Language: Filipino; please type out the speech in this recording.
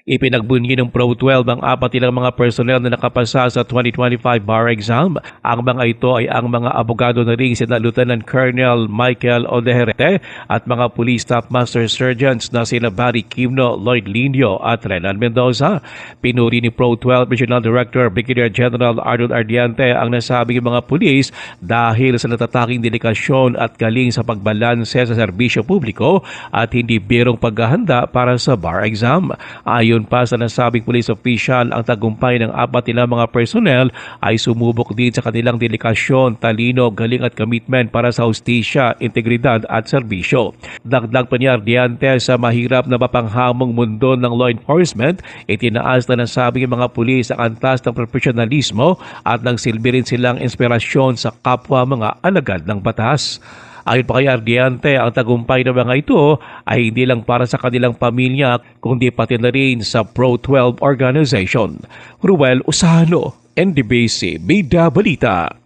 Ipinagbunyi ng Pro 12 ang apat nilang mga personnel na nakapasa sa 2025 bar exam. Ang mga ito ay ang mga abogado na ring sina Lieutenant Colonel Michael Odeherete at mga Police Staff Master Sergeants na sina Barry Quimno, Lloyd Lindio at Renan Mendoza. Pinuri ni Pro 12 Regional Director Brigadier General Arnold Ardiante ang nasabing mga pulis dahil sa natataking dedikasyon at galing sa pagbalanse sa serbisyo publiko at hindi birong paghahanda para sa bar exam. Ayon pa sa nasabing police official, ang tagumpay ng apat nilang mga personnel ay sumubok din sa kanilang dedikasyon, talino, galing at commitment para sa hustisya, integridad at serbisyo. Dagdag pa ni Ardiante, sa mahirap na mapanghamong mundo ng law enforcement, itinaas na nasabing mga pulis ang antas ng profesionalismo at nagsilbi rin silang inspirasyon sa kapwa mga alagad ng batas. Ayon pa kay Ardiante, ang tagumpay ng mga ito ay hindi lang para sa kanilang pamilya kundi pati na rin sa Pro 12 organization. Ruel Usano, NDBC, Bida Balita.